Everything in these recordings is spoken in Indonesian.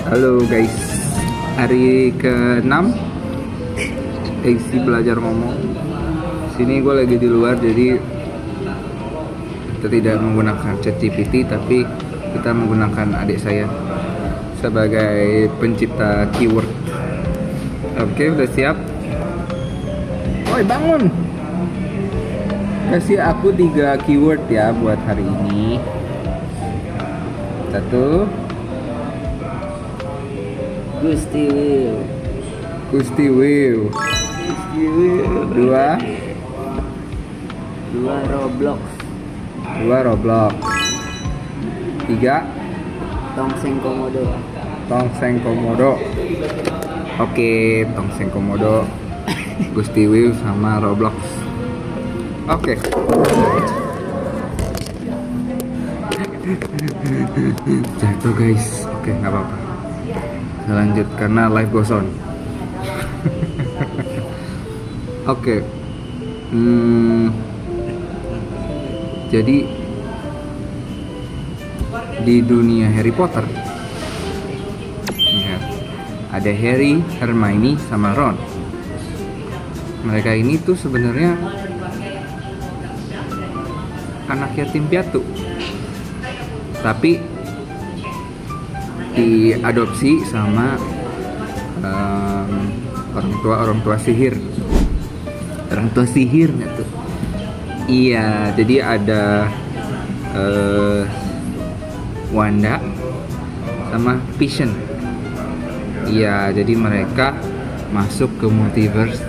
Halo guys, hari ke-6 isi belajar ngomong. Sini gue lagi di luar, jadi kita tidak menggunakan ChatGPT, tapi kita menggunakan adik saya sebagai pencipta keyword. Oke, udah siap? Woi, bangun! Kasih aku 3 keyword ya buat hari ini. 1, Gusti Will. Gusti Will. 2, Roblox. 2 Roblox. 3, Tongseng Komodo. Tongseng Komodo. Oke, Tongseng Komodo, Gusti Will sama Roblox. Oke. Jatuh guys. Oke, nggak apa-apa. Kita lanjut karena live goes on. Oke. Jadi di dunia Harry Potter, ya, ada Harry, Hermione, sama Ron. Mereka ini tuh sebenarnya anak yatim piatu, tapi diadopsi sama orang tua sihir nggak tuh? Iya, jadi ada Wanda sama Vision. Iya, jadi mereka masuk ke multiverse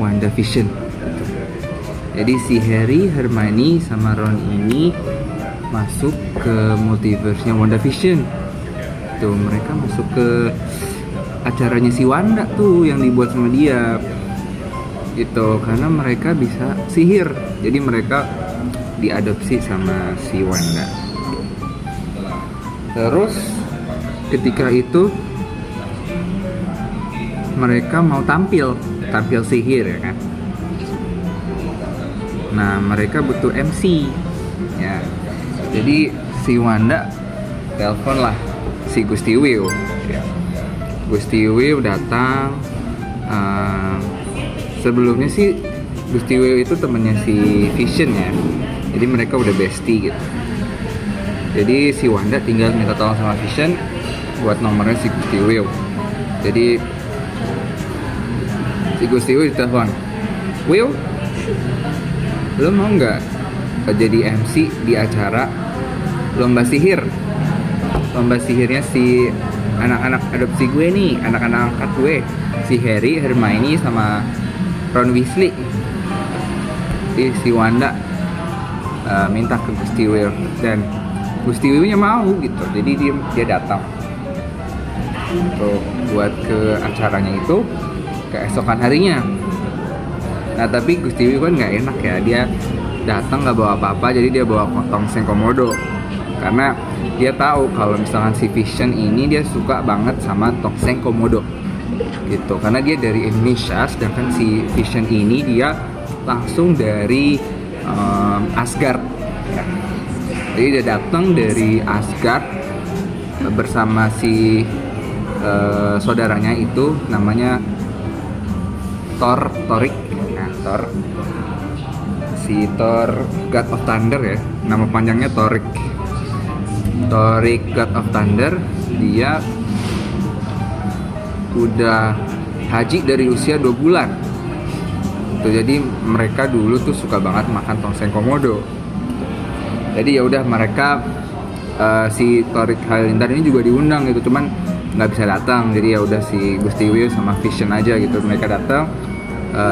Wanda Vision. Jadi si Harry, Hermione, sama Ron ini masuk ke multiverse-nya WandaVision. Tuh, mereka masuk ke acaranya si Wanda tuh yang dibuat sama dia. Gitu, karena mereka bisa sihir. Jadi mereka diadopsi sama si Wanda. Terus ketika itu mereka mau tampil sihir ya kan. Nah, mereka butuh MC ya. Jadi si Wanda telepon lah si Gusti Will ya. Gusti Will datang. Sebelumnya sih Gusti Will itu temennya si Vision ya. Jadi mereka udah bestie gitu. Jadi si Wanda tinggal minta tolong sama Vision buat nomornya si Gusti Will. Jadi si Gusti Will ditelepon, Will, lo mau nggak jadi MC di acara lomba sihir? Lomba sihirnya si anak-anak adopsi gue nih, anak-anak angkat gue, si Harry, Hermione, sama Ron Weasley. Jadi si Wanda minta ke Gusti Will, dan Gusti Willnya mau gitu. Jadi dia datang untuk buat ke acaranya itu keesokan harinya. Nah, tapi Gusti Will kan nggak enak ya, dia datang nggak bawa apa-apa, jadi dia bawa Tongseng Komodo karena dia tahu kalau misalkan si Vision ini dia suka banget sama Tongseng Komodo gitu, karena dia dari Indonesia, sedangkan si Vision ini dia langsung dari Asgard ya. Jadi dia datang dari Asgard bersama si saudaranya itu namanya Thorik. Thor, si Thor God of Thunder ya, nama panjangnya Thorik God of Thunder. Dia udah haji dari usia 2 bulan tuh. Jadi mereka dulu tuh suka banget makan Tongseng Komodo. Jadi ya udah mereka si Thorik Highlander ini juga diundang gitu, cuman nggak bisa datang. Jadi ya udah si Gusti Will sama Vision aja gitu, mereka datang.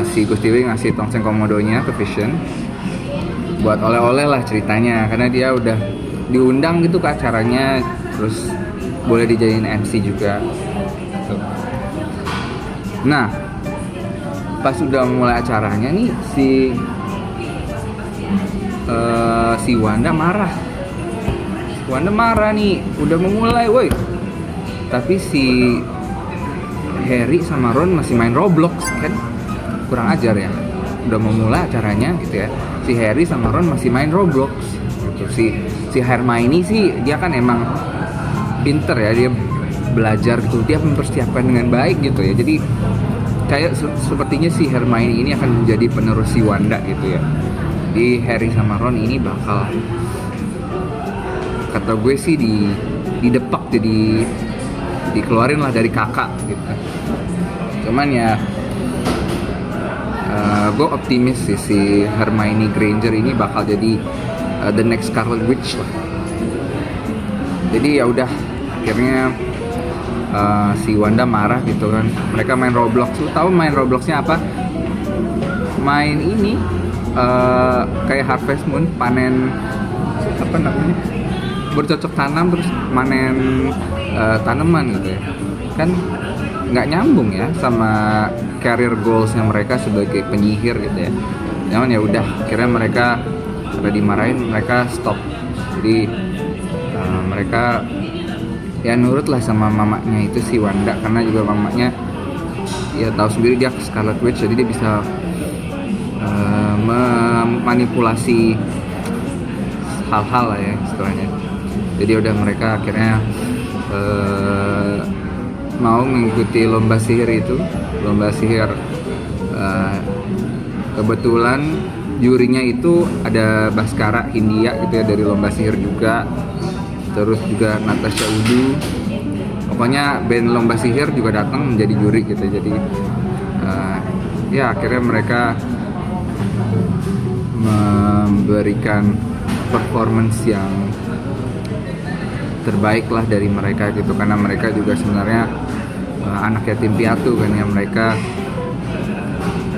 Si Gusti Will ngasih Tongseng Komodonya ke Vision buat oleh-oleh lah ceritanya, karena dia udah diundang gitu ke acaranya, terus boleh dijadiin MC juga. Nah, pas udah mulai acaranya nih si Wanda marah. Wanda marah nih, udah memulai, woi. Tapi si Harry sama Ron masih main Roblox kan, kurang ajar ya. Udah memulai acaranya gitu ya, si Harry sama Ron masih main Roblox gitu. Si Hermione sih dia kan emang pinter ya, dia belajar gitu, dia mempersiapkan dengan baik gitu ya. Jadi kayak sepertinya si Hermione ini akan menjadi penerus si Wanda gitu ya. Di Harry sama Ron ini bakal, kata gue sih, didepak, jadi dikeluarin lah dari kakak gitu. Cuman ya gue optimis sih si Hermione Granger ini bakal jadi the next Scarlet Witch lah. Jadi ya udah, akhirnya si Wanda marah gitu kan. Mereka main Roblox. Lu tahu main Robloxnya apa? Main ini kayak Harvest Moon, panen apa namanya? Bercocok tanam terus manen tanaman gitu ya. Kan nggak nyambung ya sama career goalsnya mereka sebagai penyihir gitu ya. Cuman ya udah, akhirnya mereka udah dimarahin, mereka stop. Jadi mereka ya nurut lah sama mamanya itu si Wanda, karena juga mamanya ya tahu sendiri dia Scarlet Witch, jadi dia bisa memanipulasi hal-hal lah ya istilahnya. Jadi udah, mereka akhirnya mau mengikuti lomba sihir itu, lomba sihir. Kebetulan jurinya itu ada Baskara Hindia gitu ya, dari lomba sihir juga. Terus juga Natasha Udu. Pokoknya band lomba sihir juga datang menjadi juri gitu. Jadi ya akhirnya mereka memberikan performance yang terbaik lah dari mereka gitu, karena mereka juga sebenarnya anak yatim piatu kan ya. Mereka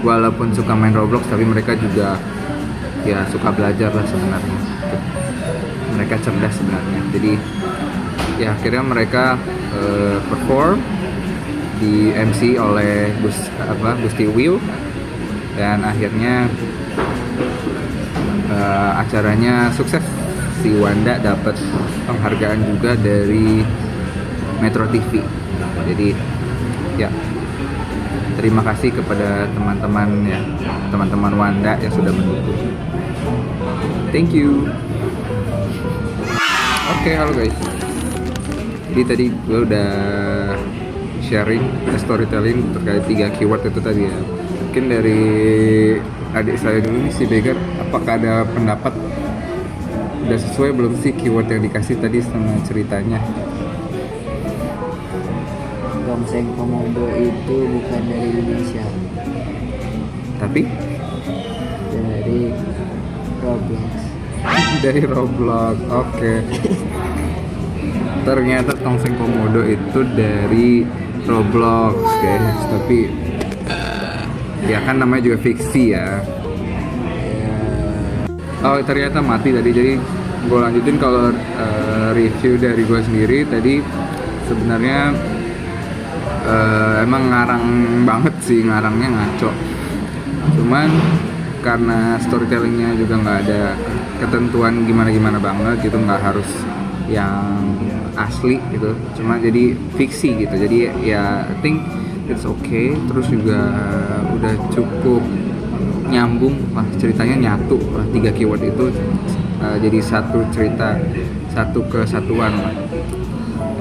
walaupun suka main Roblox tapi mereka juga ya suka belajar lah sebenarnya gitu. Mereka cerdas sebenarnya. Jadi ya akhirnya mereka perform di MC oleh Gusti Will, dan akhirnya acaranya sukses. Si Wanda dapat penghargaan juga dari Metro TV. Jadi ya, terima kasih kepada teman-teman ya, teman-teman Wanda yang sudah mendukung. Thank you. Oke, halo guys. Jadi tadi gue udah sharing storytelling terkait 3 keyword itu tadi ya. Mungkin dari adik saya dulu nih, si Begar, apakah ada pendapat udah sesuai belum sih keyword yang dikasih tadi sama ceritanya? Tongseng Komodo itu bukan dari Indonesia, Tapi dari Roblox. dari Roblox. Oke. Ternyata Tongseng Komodo itu dari Roblox, guys. Tapi ya kan namanya juga fiksi ya. Oh, ternyata mati tadi. Jadi gue lanjutin kalau review dari gue sendiri tadi. Sebenarnya emang ngarang banget sih, ngarangnya ngaco. Cuman karena storytellingnya juga nggak ada ketentuan gimana banget gitu, nggak harus yang asli gitu, cuma jadi fiksi gitu. Jadi ya I think it's okay. Terus juga udah cukup nyambung lah, ceritanya nyatu lah, 3 keyword itu jadi satu cerita, satu kesatuan lah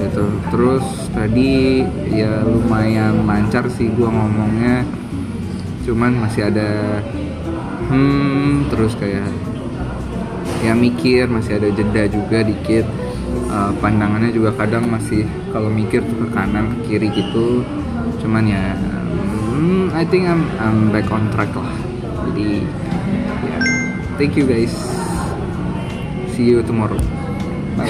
gitu. Terus tadi ya lumayan lancar sih gua ngomongnya, cuman masih ada terus kayak ya mikir, masih ada jeda juga dikit. Pandangannya juga kadang masih kalau mikir tuh ke kanan ke kiri gitu. Cuman ya I think I'm back on track lah. Jadi ya, thank you guys, see you tomorrow, bye.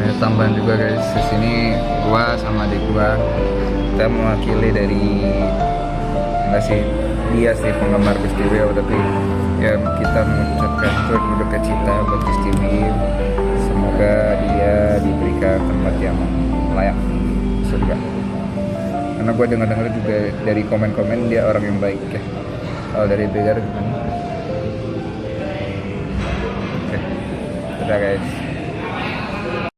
Ada tambahan juga guys, di sini gua sama adik gua, kita mewakili dari, enggak sih dia sih penggemar Gusti Will, tapi ya kita mengucapkan turut berduka cita buat Gusti Will. Semoga dia diberikan tempat yang layak di surga. Karena gue dengar juga dari komen-komen dia orang yang baik ya. Kalau dari Begar gimana? Oke, udah guys.